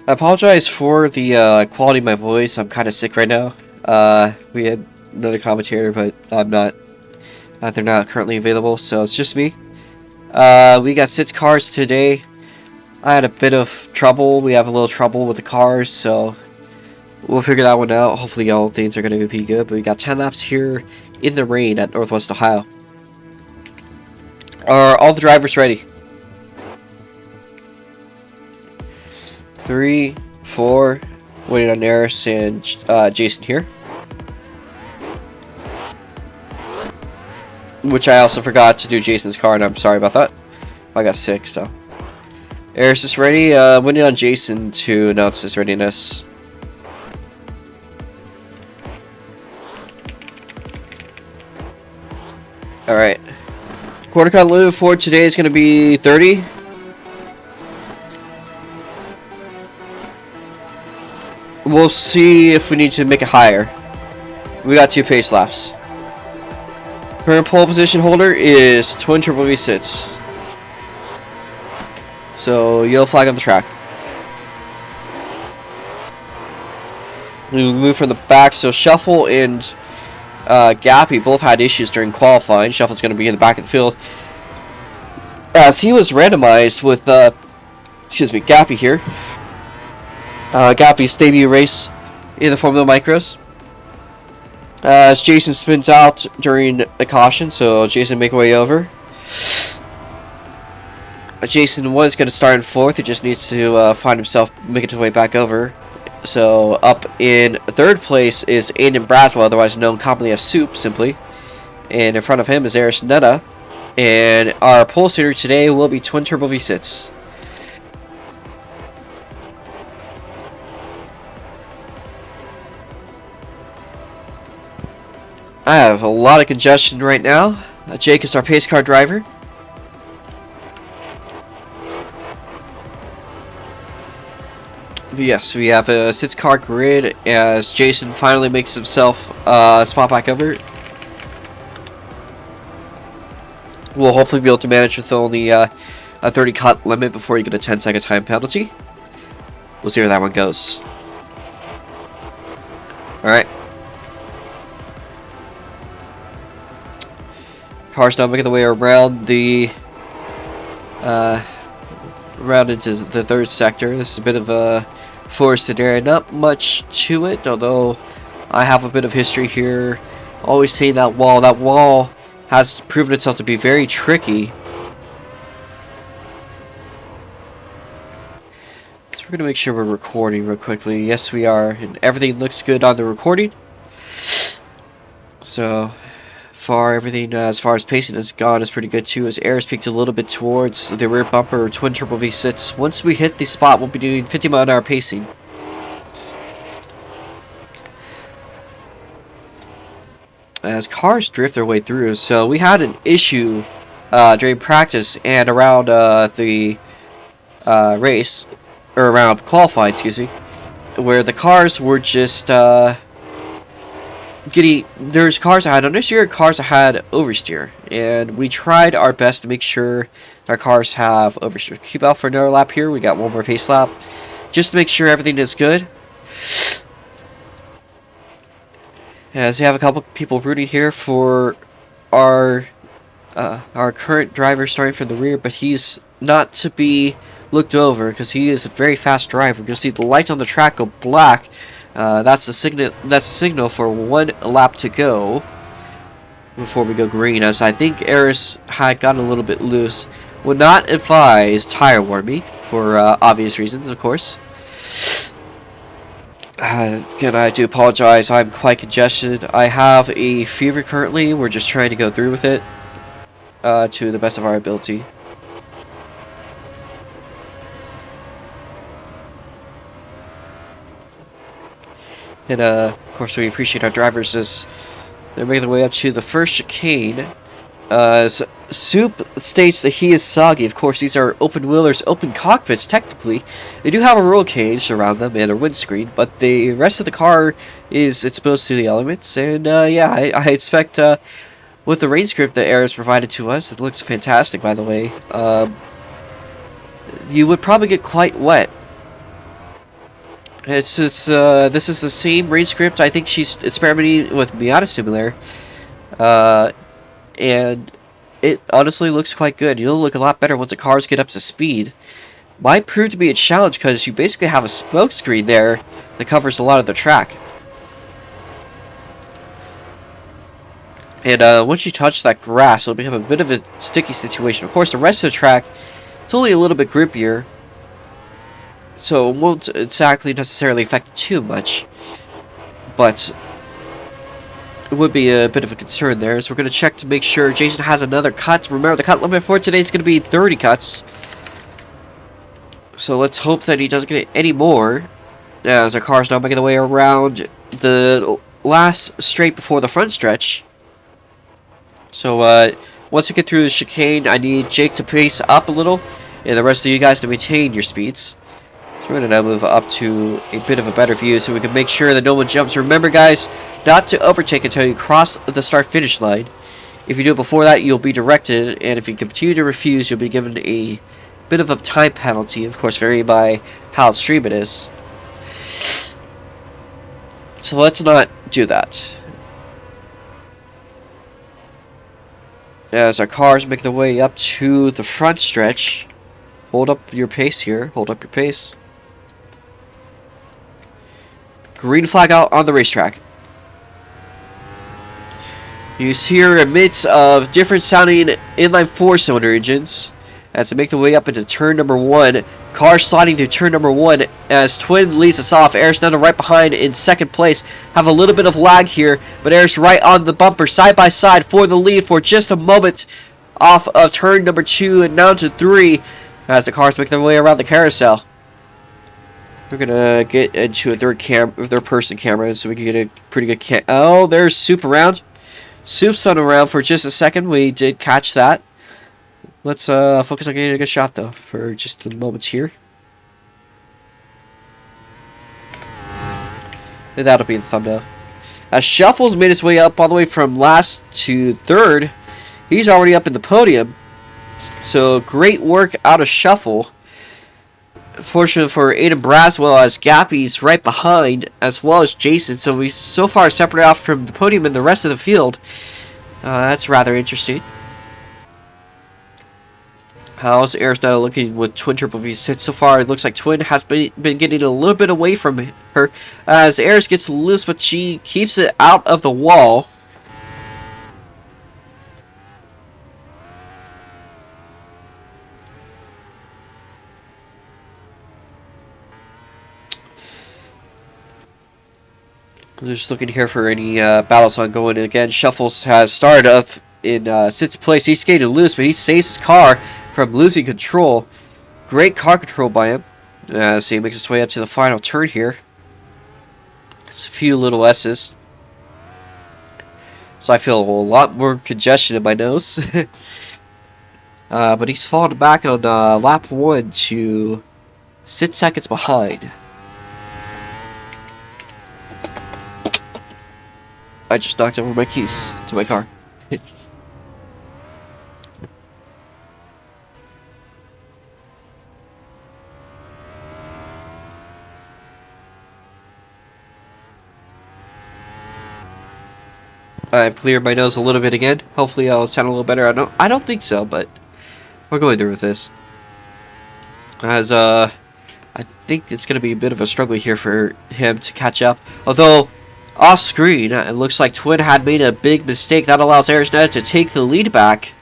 I apologize for the quality of my voice. I'm kind of sick right now. We had another commentator, but I'm not. They're not currently available, so it's just me. We got 6 cars today. I had a bit of trouble. We have a little trouble with the cars, so we'll figure that one out. Hopefully all things are going to be good. But we got 10 laps here in the rain at Northwest Ohio. Are all the drivers ready? 3, 4. Waiting on Eris and Jason here. Which I also forgot to do Jason's car, and I'm sorry about that. I got sick, so. Eris is ready. Waiting on Jason to announce his readiness. Alright. Quarter cut limit for today is going to be 30. We'll see if we need to make it higher. We got 2 pace laps. Current pole position holder is Twin Turbo V6. So, yellow flag on the track. We move from the back, so Shuffle and Gappy both had issues during qualifying. Shuffle's going to be in the back of the field. As he was randomized with, Gappy here. Gappy's debut race in the Formula Micros. As Jason spins out during the caution, so Jason make way over. Jason was going to start in 4th, he just needs to find himself making his way back over. So up in 3rd place is Aiden Braswell, otherwise known commonly as Soup, simply. And in front of him is Eris Netta. And our pole sitter today will be Twin Turbo V6. I have a lot of congestion right now. Jake is our pace car driver. Yes, we have a 6-car grid as Jason finally makes himself spot back over. We'll hopefully be able to manage with only a 30 cut limit before you get a 10-second time penalty. We'll see where that one goes. Alright. Cars now making the way around the around into the 3rd sector. This is a bit of a forested area, not much to it, although I have a bit of history here. Always saying that wall has proven itself to be very tricky. So we're gonna make sure we're recording real quickly. Yes, we are, and everything looks good on the recording. So far, everything as far as pacing has gone is pretty good too, as Eris peaked a little bit towards the rear bumper Twin Turbo V6. Once we hit the spot, we'll be doing 50 mile an hour pacing. As cars drift their way through, so we had an issue during practice and around the race, or around qualifying, excuse me, where the cars were just there's cars ahead, understeer, cars ahead, oversteer, and we tried our best to make sure our cars have oversteer. Keep out for another lap here. We got one more pace lap just to make sure everything is good. As we have a couple people rooting here for our current driver starting from the rear, but he's not to be looked over because he is a very fast driver. You'll see the lights on the track go black. That's the signal. That's the signal for 1 lap to go before we go green. As I think Eris had gotten a little bit loose. Would not advise tire warming for obvious reasons, of course. Again, I do apologize. I'm quite congested. I have a fever currently. We're just trying to go through with it to the best of our ability. And of course, we appreciate our drivers as they're making their way up to the first chicane. Soup states that he is soggy. Of course, these are open wheelers, open cockpits. Technically, they do have a roll cage around them and a windscreen, but the rest of the car is exposed to the elements. And yeah, I expect with the rain script that Eris provided to us, it looks fantastic. By the way, you would probably get quite wet It's this. This is the same race script. I think she's experimenting with Miata Simulator, and it honestly looks quite good. You'll look a lot better once the cars get up to speed. Might prove to be a challenge because you basically have a smoke screen there that covers a lot of the track. And once you touch that grass, it'll become a bit of a sticky situation. Of course, the rest of the track, it's only a little bit grippier, so it won't exactly necessarily affect it too much. But it would be a bit of a concern there, so we're going to check to make sure Jason has another cut. Remember, the cut limit for today is going to be 30 cuts. So let's hope that he doesn't get any more, as our car's now making the way around the last straight before the front stretch. So once we get through the chicane, I need Jake to pace up a little, and the rest of you guys to maintain your speeds. So we're going to now move up to a bit of a better view so we can make sure that no one jumps. Remember, guys, not to overtake until you cross the start-finish line. If you do it before that, you'll be directed, and if you continue to refuse, you'll be given a bit of a time penalty, of course, varying by how extreme it is. So let's not do that. As our cars make their way up to the front stretch, hold up your pace here. Hold up your pace. Green flag out on the racetrack. You see here a mix of different sounding inline 4-cylinder engines as they make their way up into turn number 1. Car sliding to turn number 1 as Twin leads us off. Air's Netta right behind in second place. Have a little bit of lag here, but Air's right on the bumper side by side for the lead for just a moment off of turn number 2 and down to 3 as the cars make their way around the carousel. We're gonna get into a third person camera so we can get a pretty good oh, there's Soup around. Soup's on around for just a second. We did catch that. Let's focus on getting a good shot though for just a moment here. And that'll be the thumbnail. As Shuffles made his way up all the way from last to third, he's already up in the podium. So great work out of Shuffle. Fortunate for Aiden Braswell as Gappy's right behind, as well as Jason. So we so far separated off from the podium and the rest of the field. That's rather interesting. How's Arizona looking with Twin Triple V hit so far? It looks like Twin has been getting a little bit away from her as Aris gets loose, but she keeps it out of the wall. I'm just looking here for any battles ongoing. Again, Shuffles has started up in 6th place. He's skating loose, but he saves his car from losing control. Great car control by him. So he makes his way up to the final turn here. It's a few little S's. So I feel a lot more congestion in my nose. But he's fallen back on lap 1 to 6 seconds behind. I just knocked over my keys to my car. I've cleared my nose a little bit again. Hopefully I'll sound a little better. I don't think so, but we're going through with this. As I think it's going to be a bit of a struggle here for him to catch up. Although off screen, it looks like Twin had made a big mistake. That allows Arizona to take the lead back.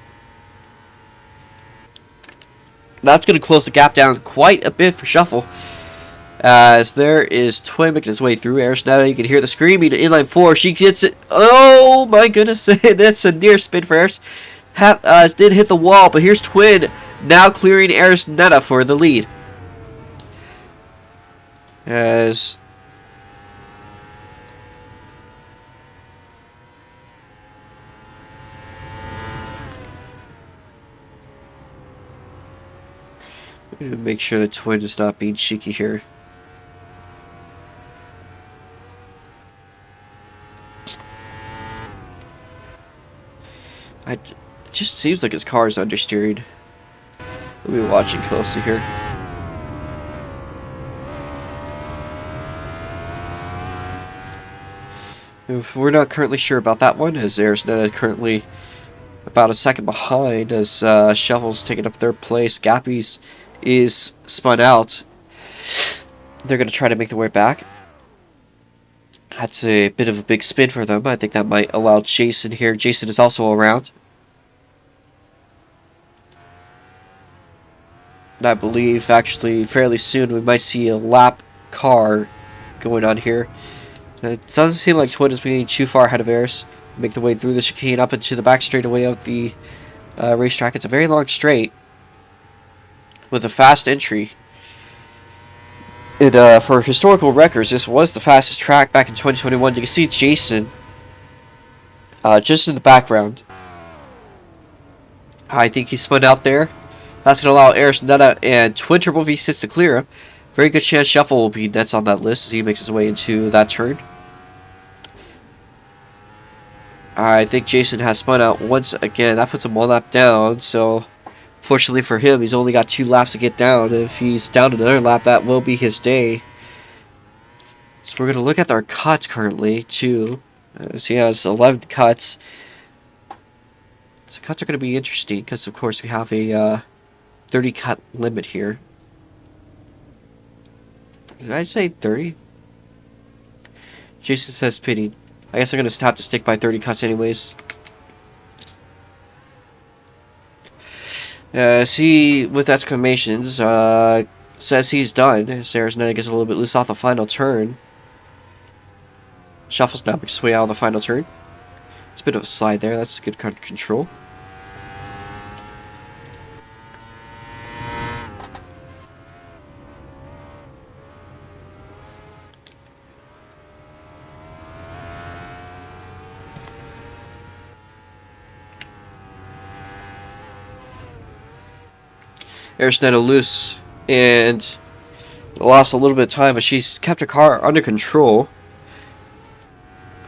That's going to close the gap down quite a bit for Shuffle. As there is Twin making his way through. Arizona, you can hear the screaming in inline 4. She gets it. Oh my goodness. That's a near spin for Aris. Did hit the wall, but here's Twin now clearing Arizona for the lead. As make sure the Twin is not being cheeky here. It just seems like his car is understeered. We'll be watching closely here. If we're not currently sure about that one, as Arisneta currently about a second behind as Shuffle's taking up their place. Gappy's is spun out. They're going to try to make their way back. That's a bit of a big spin for them. I think that might allow Jason here. Jason is also around. And I believe, actually, fairly soon we might see a lap car going on here. It doesn't seem like Twin is being too far ahead of Eris. Make their way through the chicane up into the back straightaway of the racetrack. It's a very long straight with a fast entry. It, for historical records, this was the fastest track back in 2021. You can see Jason just in the background. I think he spun out there. That's going to allow Arisneta and Twin Turbo V6 to clear him. Very good chance Shuffle will be next on that list as he makes his way into that turn. I think Jason has spun out once again. That puts him one lap down, so fortunately for him, he's only got 2 laps to get down. If he's down another lap, that will be his day. So we're going to look at our cuts currently, too. As he has 11 cuts. So cuts are going to be interesting, because of course we have a 30 cut limit here. Did I say 30? Jason says pitting. I guess I'm going to have to stick by 30 cuts anyways. See, with exclamations, says he's done. Sarah's net gets a little bit loose off the final turn. Shuffles now makes his way out of the final turn. It's a bit of a slide there. That's good kind of control. Arisneta loose and lost a little bit of time, but she's kept her car under control.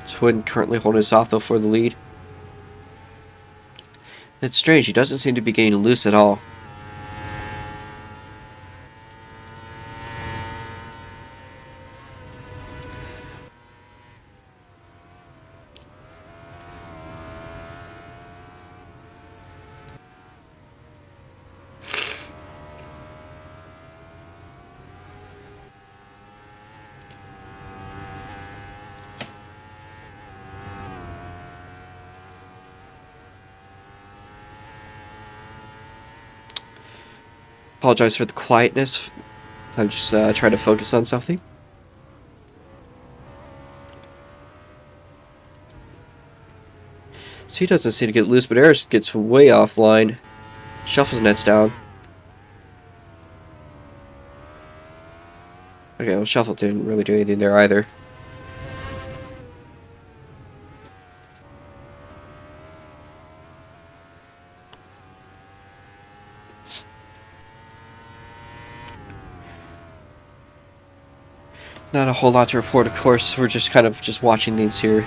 Twin currently holding us off though for the lead. It's strange, he doesn't seem to be getting loose at all. Apologize for the quietness. I'm just trying to focus on something. So he doesn't seem to get loose, but Eris gets way offline. Shuffles nets down. Okay, well, Shuffle didn't really do anything there either. Not a whole lot to report, of course. We're just kind of just watching things here.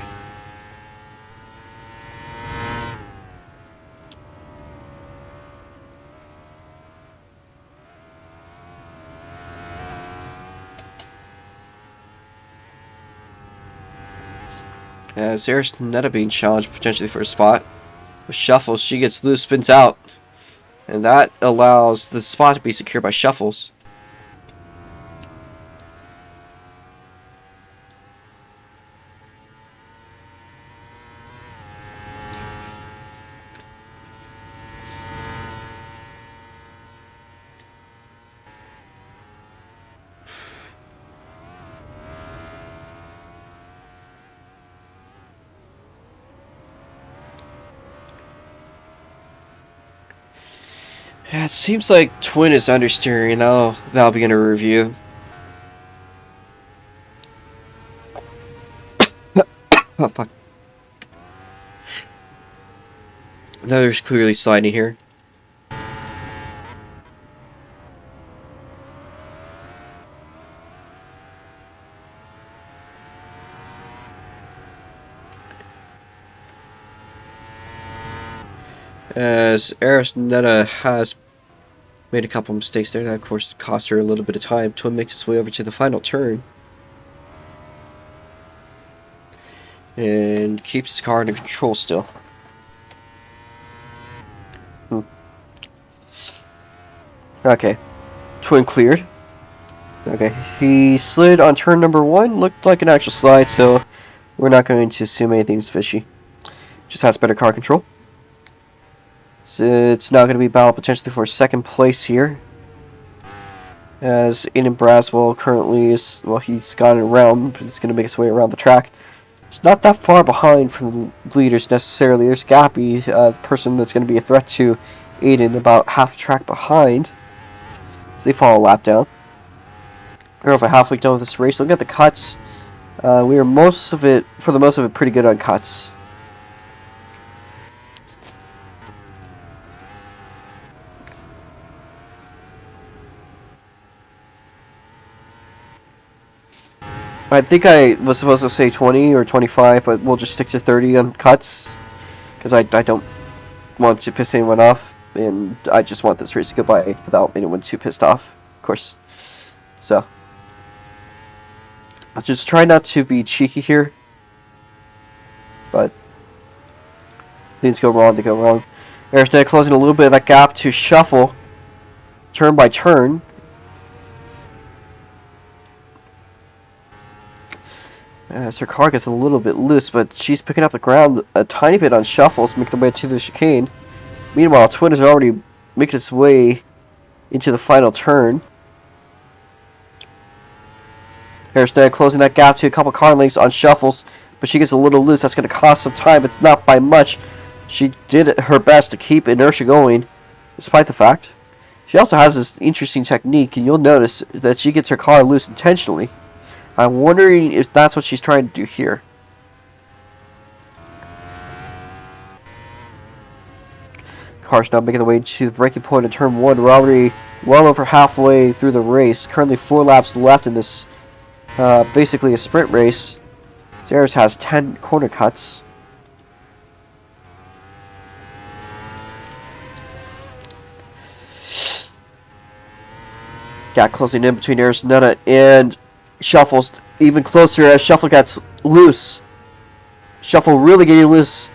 As Arisneta being challenged potentially for a spot. With Shuffles, she gets loose, spins out. And that allows the spot to be secured by Shuffles. Yeah, it seems like Twin is understeering. That'll begin a review. Oh fuck. Another's clearly sliding here. As Arisneta has made a couple mistakes there, that of course cost her a little bit of time. Twin makes its way over to the final turn. And keeps his car under control still. Okay. Twin cleared. Okay. He slid on turn number 1. Looked like an actual slide, so we're not going to assume anything's fishy. Just has better car control. So it's now going to be battle potentially for second place here. As Aiden Braswell currently is, well, he's gone around, but he's going to make his way around the track. He's not that far behind from the leaders necessarily. There's Gappy, the person that's going to be a threat to Aiden, about half a track behind. So they fall a lap down. We're over halfway done with this race. Look at the cuts. We are for the most of it, pretty good on cuts. I think I was supposed to say 20 or 25, but we'll just stick to 30 on cuts. Because I don't want to piss anyone off, and I just want this race to go by without anyone too pissed off, of course. So, I'll just try not to be cheeky here. But, things go wrong, they go wrong. Aerosnet closing a little bit of that gap to Shuffle, turn by turn. As her car gets a little bit loose, but she's picking up the ground a tiny bit on Shuffles, making the way to the chicane. Meanwhile, Twin is already making its way into the final turn. Aerosnet closing that gap to a couple car lengths on Shuffles, but she gets a little loose. That's going to cost some time, but not by much. She did her best to keep inertia going, despite the fact. She also has this interesting technique, and you'll notice that she gets her car loose intentionally. I'm wondering if that's what she's trying to do here. Car's now making the way to the breaking point in turn 1. We're already well over halfway through the race. Currently 4 laps left in this basically a sprint race. Zares has 10 corner cuts. Got closing in between Arizona and Shuffle's even closer as Shuffle gets loose. Shuffle really getting loose.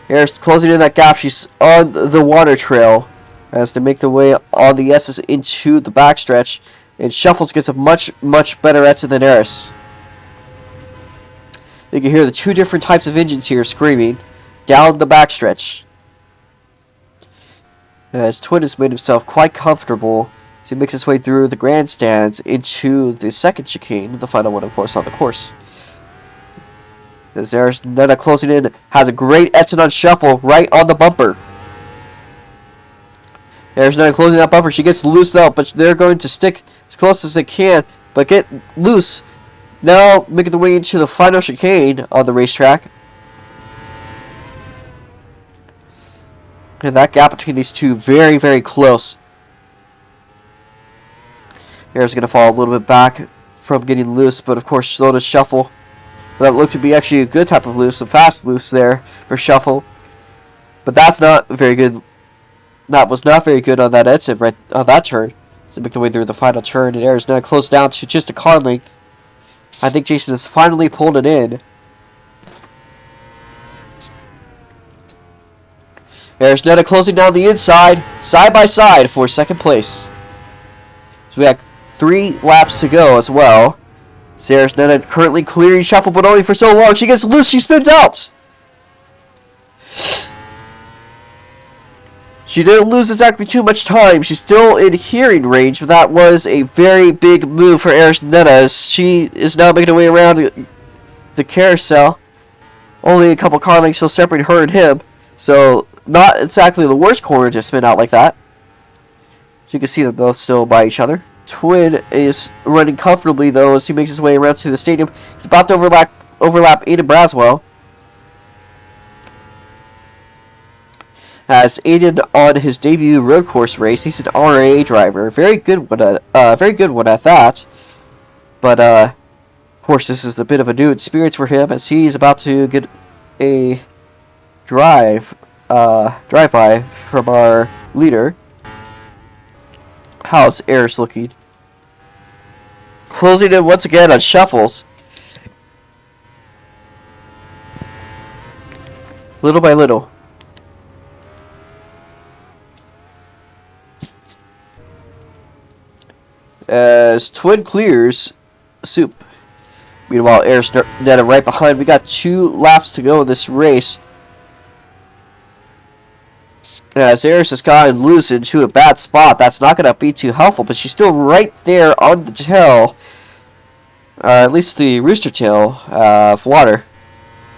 Air's closing in that gap. She's on the water trail as they make the way on the S's into the backstretch. And Shuffles gets a much better exit than Eris. You can hear the 2 different types of engines here screaming down the backstretch. As Twin has made himself quite comfortable as he makes his way through the grandstands into the second chicane, the final one, of course, on the course. As there's Nana closing in, has a great exit on Shuffle right on the bumper. There's Nana closing that bumper. She gets loose out, but they're going to stick as close as they can, but get loose. Now making the way into the final chicane on the racetrack. And that gap between these two very close. Air's going to fall a little bit back from getting loose, but of course so does Shuffle. That looked to be actually a good type of loose, a fast loose there for Shuffle. But that's not very good. That was not very good on that exit right on that turn. So make the way through the final turn, and Air's now close down to just a car length. I think Jason has finally pulled it in. There's Netta closing down the inside, side by side for second place. So we have 3 laps to go as well. Sarah's Netta currently clearing Shuffle, but only for so long. She gets loose, she spins out. She didn't lose exactly too much time. She's still in hearing range, but that was a very big move for Eris Netta as she is now making her way around the carousel. Only a couple car lengths still separate her and him, so not exactly the worst corner to spin out like that. So you can see them both still by each other. Twin is running comfortably though as he makes his way around to the stadium. He's about to overlap Aiden Braswell. As Aiden on his debut road course race, he's an RAA driver, very good one at that. But of course, this is a bit of a new experience for him as he's about to get a drive-by from our leader. How's Eris looking? Closing in once again on Shuffles. little by little. As Twin clears Soup. Meanwhile, Arisneta right behind. We got 2 laps to go in this race. As Eris has gotten loose into a bad spot, that's not going to be too helpful, but she's still right there on the tail, at least the rooster tail of water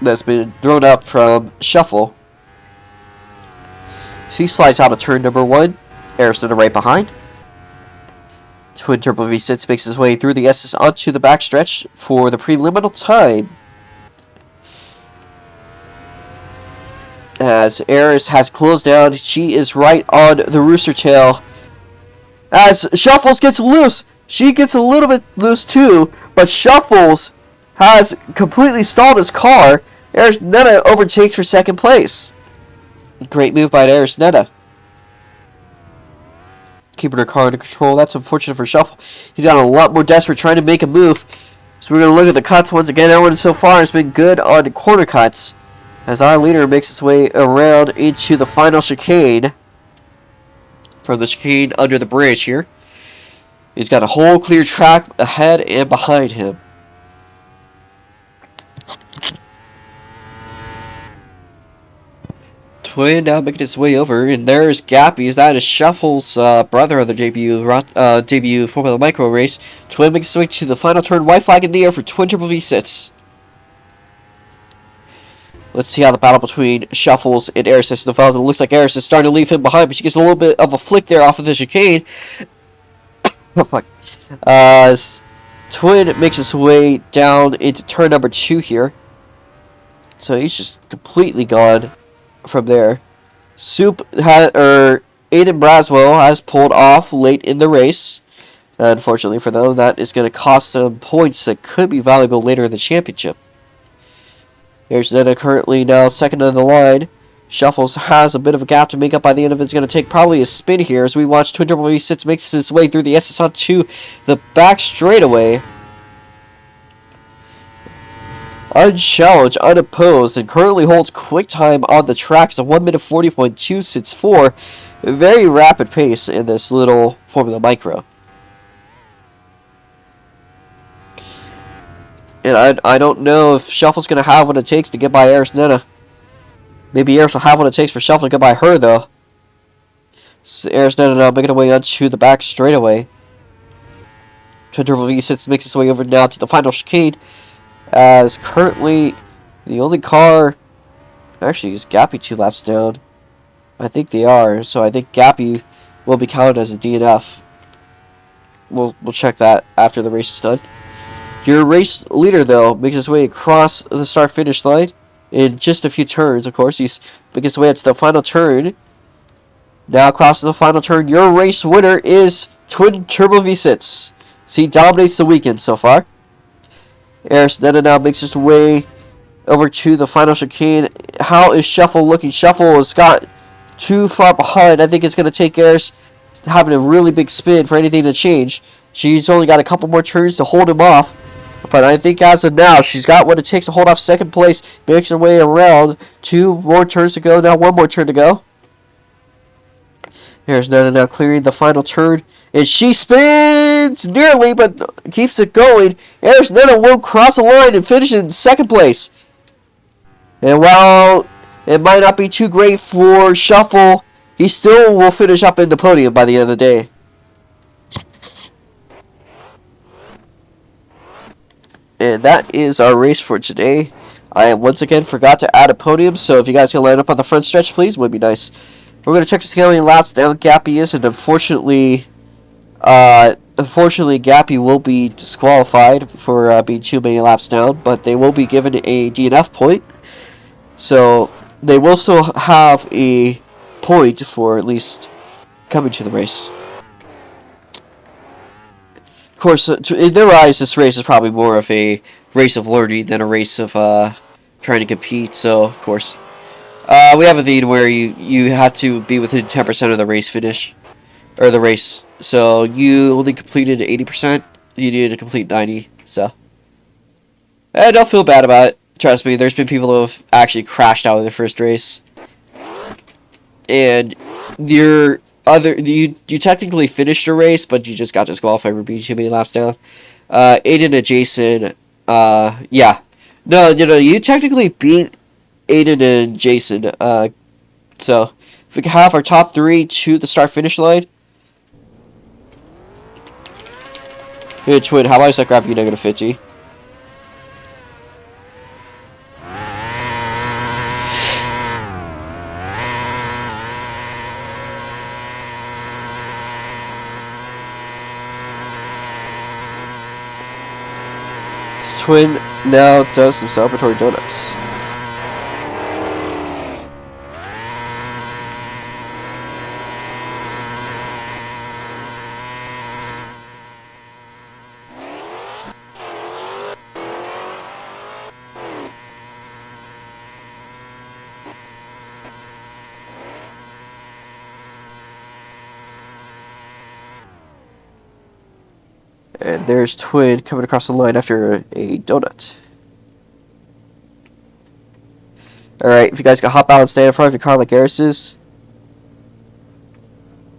that's been thrown up from Shuffle. She slides out of turn number 1. Arisneta right behind. Twin Turbo V6 makes his way through the S's onto the backstretch for the preliminary time. As Eris has closed down, she is right on the rooster tail. As Shuffles gets loose, she gets a little bit loose too, but Shuffles has completely stalled his car. Arisneta overtakes for second place. Great move by Arisneta. Keeping her car under control. That's unfortunate for Shuffle. He's got a lot more desperate trying to make a move. So we're going to look at the cuts once again. Everyone so far has been good on the corner cuts, as our leader makes his way around into the final chicane. From the chicane under the bridge here. He's got a whole clear track ahead and behind him. Twin now making his way over, and there's Gappy's. That is Shuffle's brother of the debut Formula Micro race. Twin makes his way to the final turn. White flag in the air for Twin Turbo V6. Let's see how the battle between Shuffles and Eris is developed. It looks like Eris is starting to leave him behind, but she gets a little bit of a flick there off of the chicane. Oh, fuck. Twin makes his way down into turn number 2 here. So he's just completely gone from there. Aiden Braswell has pulled off late in the race. Unfortunately for them, that is going to cost them points that could be valuable later in the championship. Here's Netta currently now second on the line. Shuffles has a bit of a gap to make up by the end of it. It's going to take probably a spin here as we watch Twin Turbo V6 makes his way through the SS onto the back straightaway. Unchallenged, unopposed, and currently holds quick time on the track. It's a 1 minute 40.264. Very rapid pace in this little Formula Micro. And I don't know if Shuffle's going to have what it takes to get by Arisneta. Maybe Eris will have what it takes for Shuffle to get by her, though. So Arisneta now making her way onto the back straightaway. Twin Turbo V6 makes its way over now to the final chicane. As currently, the only car... Actually, is Gappy 2 laps down. I think they are. So I think Gappy will be counted as a DNF. We'll check that after the race is done. Your race leader, though, makes his way across the start-finish line in just a few turns, of course. He's making his way up to the final turn. Now across the final turn, your race winner is Twin Turbo V6. He dominates the weekend so far. Arisneta now makes his way over to the final chicane. How is Shuffle looking? Shuffle has got too far behind. I think it's going to take Eris having a really big spin for anything to change. She's only got a couple more turns to hold him off. But I think as of now, she's got what it takes to hold off second place. Makes her way around. 2 more turns to go. Now 1 more turn to go. Arisneta now clearing the final turn. And she spins nearly, but keeps it going. Arisneta will cross the line and finish in second place. And while it might not be too great for Shuffle, he still will finish up in the podium by the end of the day. And that is our race for today. I once again forgot to add a podium, so if you guys can line up on the front stretch, please, would be nice. We're going to check to see how many laps down Gappy is, and unfortunately, Gappy will be disqualified for being too many laps down, but they will be given a DNF point. So they will still have a point for at least coming to the race. Of course, in their eyes, this race is probably more of a race of learning than a race of trying to compete. So, of course, we have a thing where you have to be within 10% of the race finish, or the race. So you only completed 80%. You needed to complete 90. So, don't feel bad about it. Trust me, there's been people who have actually crashed out of their first race. And you technically finished a race, but you just got disqualified for being too many laps down. Aiden and Jason, yeah. No, you technically beat Aiden and Jason. So if we can have our top 3 to the start finish line. Hey, Twin, how about I start grabbing you -50? Twin now does some celebratory donuts. And there's Twin coming across the line after a donut. Alright, if you guys can hop out and stand in front of your car like Garrus is.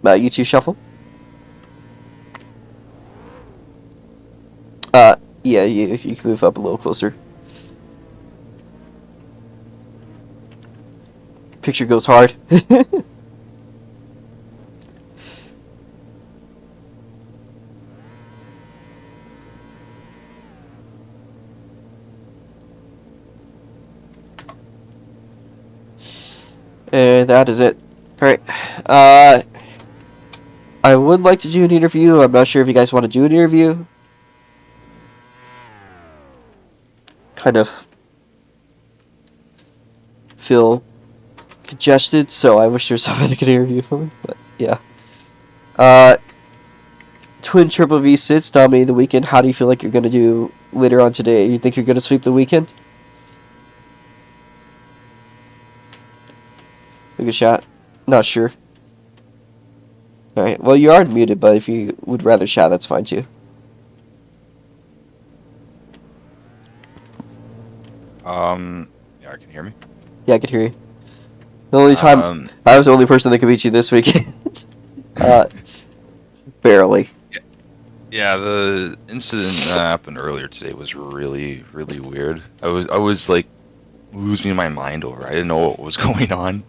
You two shuffle. Yeah, you can move up a little closer. Picture goes hard. And that is it. Alright. I would like to do an interview. I'm not sure if you guys want to do an interview. Kind of feel congested, so I wish there was someone that could interview for me. But yeah. Twin Triple V sits dominating the weekend. How do you feel like you're gonna do later on today? You think you're gonna sweep the weekend? Take a shot. Not sure. Alright, well, you are muted, but if you would rather chat, that's fine too. Yeah, can you hear me? Yeah, I can hear you. The only time I was the only person that could beat you this weekend. Barely. Yeah, the incident that happened earlier today was really, really weird. I was like losing my mind over it. I didn't know what was going on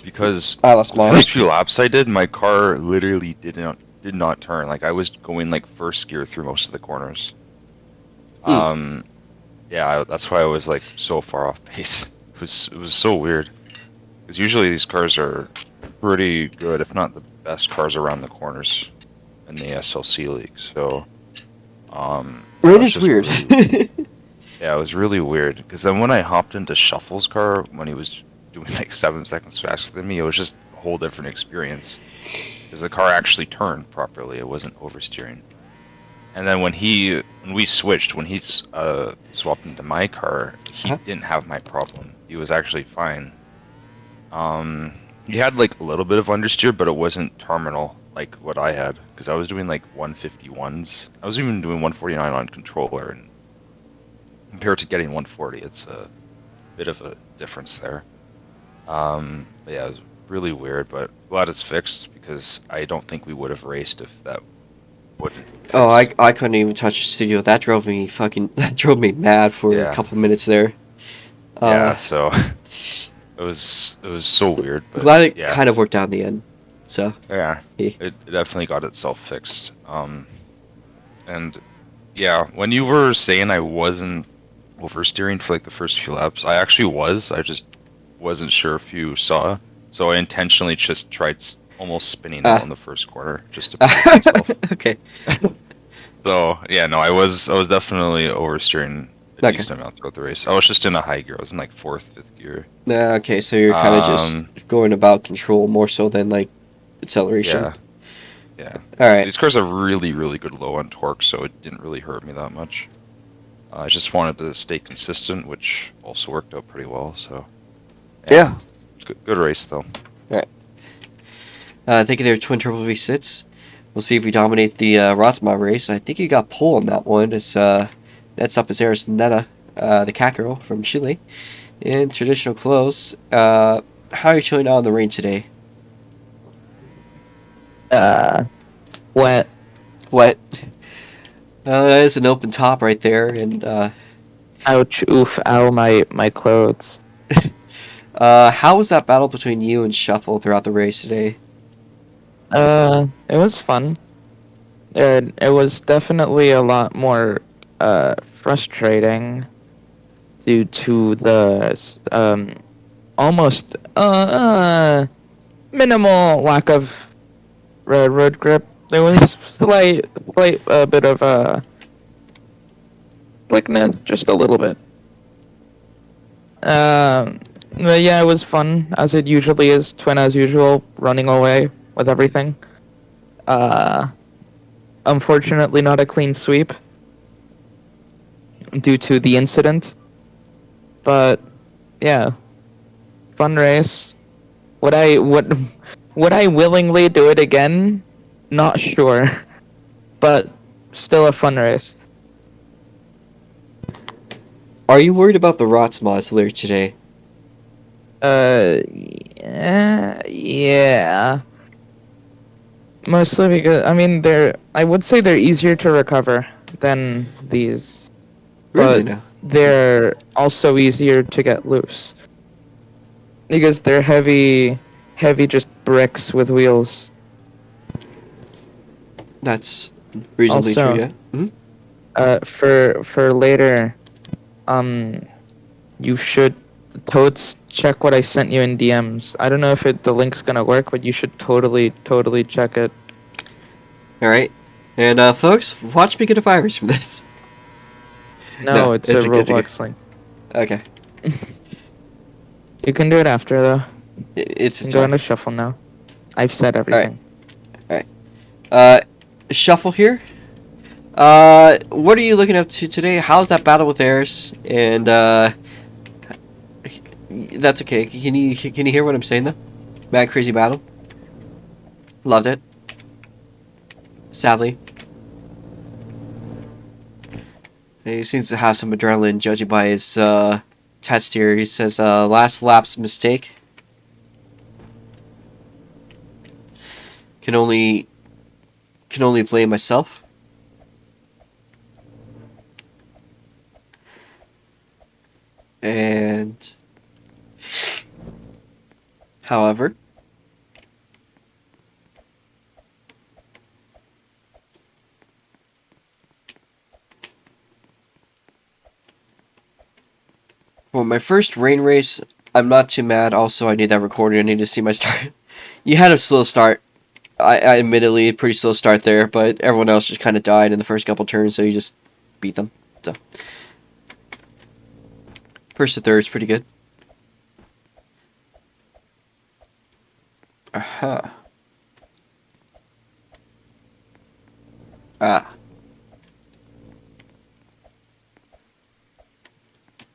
because I lost mine. the first few laps I did, my car literally did not turn. Like I was going like first gear through most of the corners. Yeah, that's why I was like so far off pace. It was so weird. Because usually these cars are pretty good, if not the best cars around the corners in the SLC league. So, It is weird. Yeah, it was really weird. Because then when I hopped into Shuffle's car when he was doing like 7 seconds faster than me, it was just a whole different experience. Because the car actually turned properly. It wasn't oversteering. And then when he swapped into my car, he didn't have my problem. He was actually fine. He had like a little bit of understeer, but it wasn't terminal like what I had, because I was doing like 151s. I was even doing 149 on controller, and compared to getting 140, it's a bit of a difference there. But yeah, it was really weird, but glad it's fixed, because I don't think we would have raced if that wouldn't. Oh, I couldn't even touch the studio. That drove me mad for a couple minutes there. Yeah, so it was so weird. But glad it kind of worked out in the end. So yeah, it definitely got itself fixed. And yeah, when you were saying I wasn't oversteering for like the first few laps, I actually was. I just wasn't sure if you saw. So I intentionally just tried almost spinning out on the first corner just to protect myself. Okay. So yeah, no, I was definitely oversteering a decent amount throughout the race. I was just in a high gear. I was in like 4th, 5th gear. Okay, so you're kind of just going about control more so than like acceleration. Yeah. All right. These cars are really, really good low on torque, so it didn't really hurt me that much. I just wanted to stay consistent, which also worked out pretty well. So yeah. Good race though. All right. Thank you there, Twin Triple V6. We'll see if we dominate the Rotsma race. I think you got pole on that one. It's that's up as Arisnetta. the cat girl from Chile, in traditional clothes. How are you chilling out in the rain today? Uh, wet. What? That is an open top right there, and Ouch, oof, ow, my clothes. how was that battle between you and Shuffle throughout the race today? It was fun. It was definitely a lot more, frustrating due to almost, minimal lack of road grip. There was slight bit of, slickness, just a little bit. But yeah, it was fun, as it usually is. Twin as usual, running away with everything. Uh, Unfortunately, not a clean sweep due to the incident. But yeah, fun race. Would I willingly do it again? Not sure, but still a fun race. Are you worried about the ROTS mods later today? Yeah. Mostly because I would say they're easier to recover than these, Really but no. they're also easier to get loose because they're heavy just bricks with wheels. That's reasonably true, Also, yeah. Hmm. for later, um, you should totes check what I sent you in DMs. I don't know if the link's gonna work, but you should totally check it. Alright. And, folks, watch me get a virus from this. No, it's a it's a good. Roblox link. Okay. You can do it after though. It's You can it's go fine. into shuffle now. I've said everything. Uh, Shuffle here. What are you looking up to today? How's that battle with Eris? And, that's okay. Can you hear what I'm saying, though? Mad Crazy Battle. Loved it. Sadly. He seems to have some adrenaline, judging by his, text here. He says, last lap's mistake. Can only blame myself. And however, for my first rain race, I'm not too mad. Also, I need that recording. I need to see my start. You had a slow start. I admittedly a pretty slow start there, but everyone else just kind of died in the first couple turns, so you just beat them. So first to third is pretty good. Aha. Ah.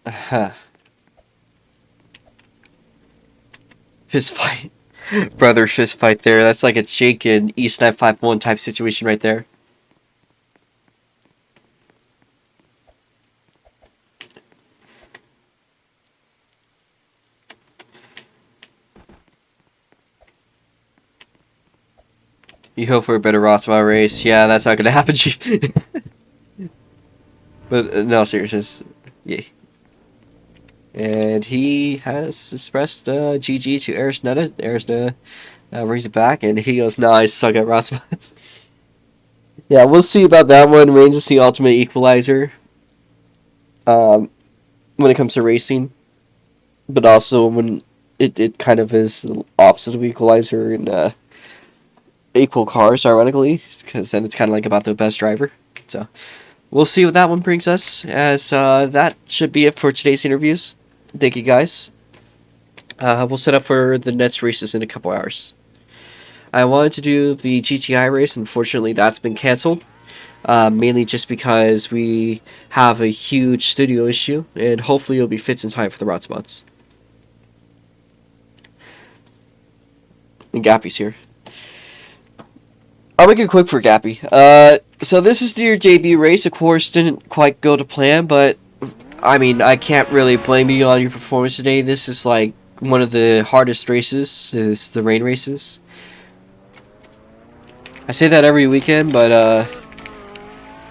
Aha. Fist fight. Brother fist fight there. That's like a Jake and East 951 type situation right there. You hope for a better Rothwell race. Yeah, that's not gonna happen, Chief. But no, seriousness. Yeah. And he has expressed GG to Arisnetta. Arisnetta brings it back, and he goes, "No, I suck at Rothwell." Yeah, we'll see about that one. Reigns is the ultimate equalizer. When it comes to racing, but also when it kind of is the opposite of equalizer in equal cars, ironically, because then it's kind of like about the best driver. So we'll see what that one brings us. As that should be it for today's interviews. Thank you guys. We'll set up for the next races in a couple hours. I wanted to do the GTI race. Unfortunately, that's been canceled. Mainly just because we have a huge studio issue, and hopefully it'll be fixed in time for the rot spots. And Gappy's here. I'll make it quick for Gappy. So this is your JB race. Of course, didn't quite go to plan, but I mean, I can't really blame you on your performance today. This is like one of the hardest races, is the rain races. I say that every weekend, but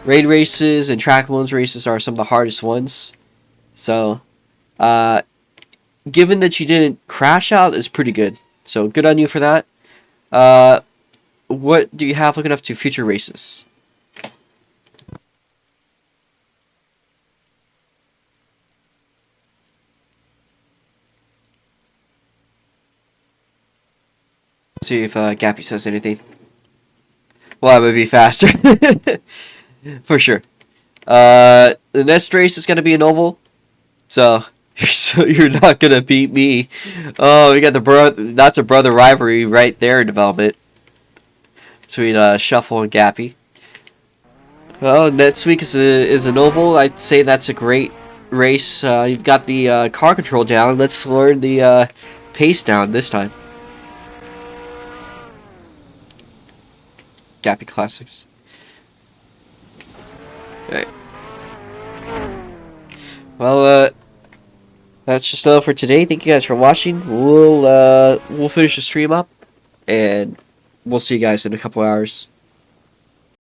rain races and track limits races are some of the hardest ones. So, given that you didn't crash out is pretty good. So good on you for that. What do you have looking up to future races? See if Gappy says anything. Well, that would be faster. For sure. The next race is going to be an oval. So you're not going to beat me. Oh, we got that's a brother rivalry right there in development. Between Shuffle and Gappy. Well, next week is an oval. I'd say that's a great race. You've got the car control down. Let's learn the pace down this time. Gappy Classics. Okay. Well, that's just all for today. Thank you guys for watching. We'll finish the stream up, and we'll see you guys in a couple hours.